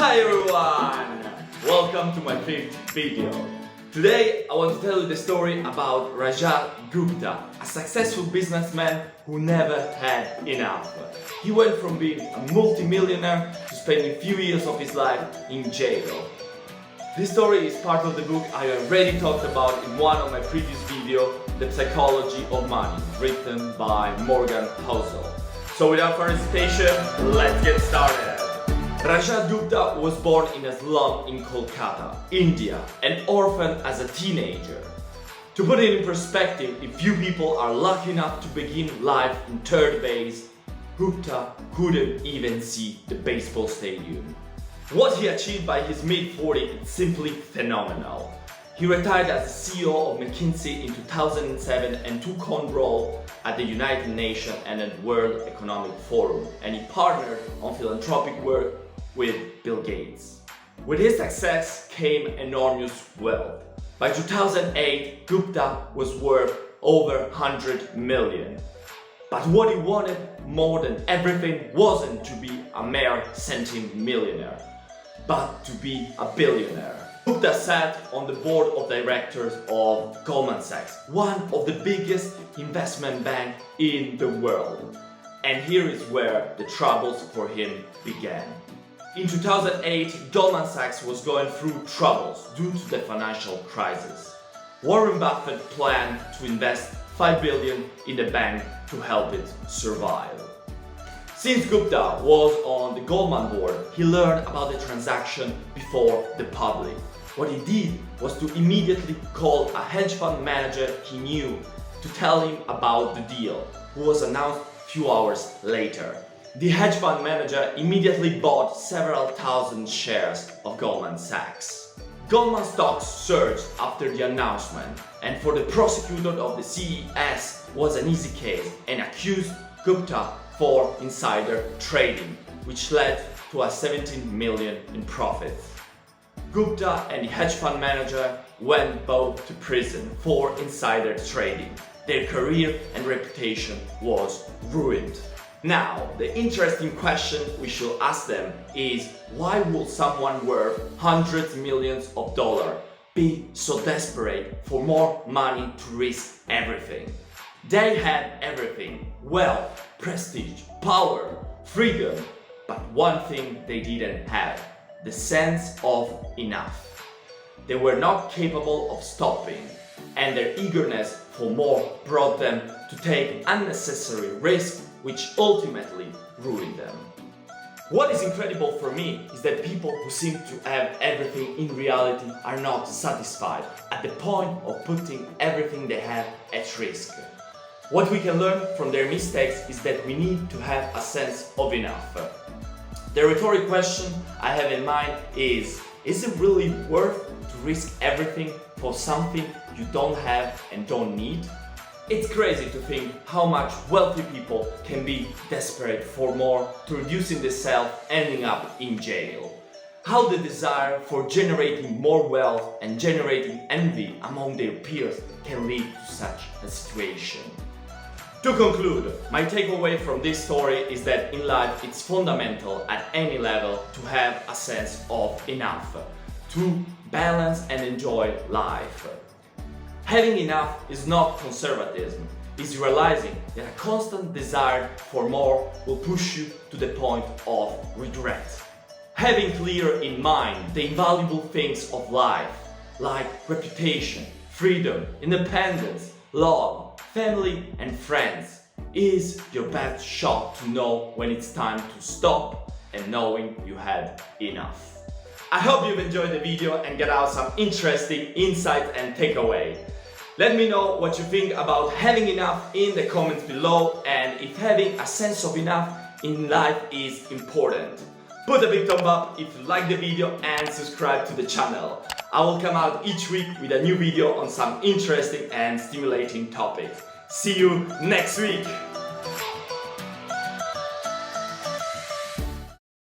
Hi everyone! Welcome to my fifth video. Today I want to tell you the story about Raja Gupta, a successful businessman who never had enough. He went from being a multi-millionaire to spending a few years of his life in jail. This story is part of the book I already talked about in one of my previous videos, The Psychology of Money, written by Housel. So without further hesitation, let's get started. Raja Gupta was born in a slum in Kolkata, India, an orphan as a teenager. To put it in perspective, if few people are lucky enough to begin life in third base, Gupta couldn't even see the baseball stadium. What he achieved by his mid-40s is simply phenomenal. He retired as CEO of McKinsey in 2007 and took on role at the United Nations and at World Economic Forum, and he partnered on philanthropic work with Bill Gates. With his success came enormous wealth. By 2008, Gupta was worth over 100 million. But what he wanted more than everything wasn't to be a mere centimillionaire, but to be a billionaire. Gupta sat on the board of directors of Goldman Sachs, one of the biggest investment banks in the world. And here is where the troubles for him began. In 2008, Goldman Sachs was going through troubles due to the financial crisis. Warren Buffett planned to invest $5 billion in the bank to help it survive. Since Gupta was on the Goldman board, he learned about the transaction before the public. What he did was to immediately call a hedge fund manager he knew to tell him about the deal, who was announced a few hours later. The hedge fund manager immediately bought several thousand shares of Goldman Sachs. Goldman stocks surged after the announcement, and for the prosecutor of the CES was an easy case and accused Gupta for insider trading, which led to a 17 million in profits. Gupta and the hedge fund manager went both to prison for insider trading. Their career and reputation was ruined. Now, the interesting question we should ask them is, why would someone worth hundreds of millions of dollars be so desperate for more money to risk everything? They had everything: wealth, prestige, power, freedom. But one thing they didn't have: the sense of enough. They were not capable of stopping, and their eagerness for more brought them to take unnecessary risks, which ultimately ruined them. What is incredible for me is that people who seem to have everything in reality are not satisfied at the point of putting everything they have at risk. What we can learn from their mistakes is that we need to have a sense of enough. The rhetorical question I have in mind is it really worth to risk everything for something you don't have and don't need? It's crazy to think how much wealthy people can be desperate for more to reducing themselves, ending up in jail. How the desire for generating more wealth and generating envy among their peers can lead to such a situation. To conclude, my takeaway from this story is that in life it's fundamental at any level to have a sense of enough, to balance and enjoy life. Having enough is not conservatism, it's realizing that a constant desire for more will push you to the point of regret. Having clear in mind the invaluable things of life, like reputation, freedom, independence, love, family and friends, is your best shot to know when it's time to stop and knowing you had enough. I hope you've enjoyed the video and got out some interesting insights and takeaway. Let me know what you think about having enough in the comments below, and if having a sense of enough in life is important. Put a big thumb up if you like the video and subscribe to the channel. I will come out each week with a new video on some interesting and stimulating topics. See you next week!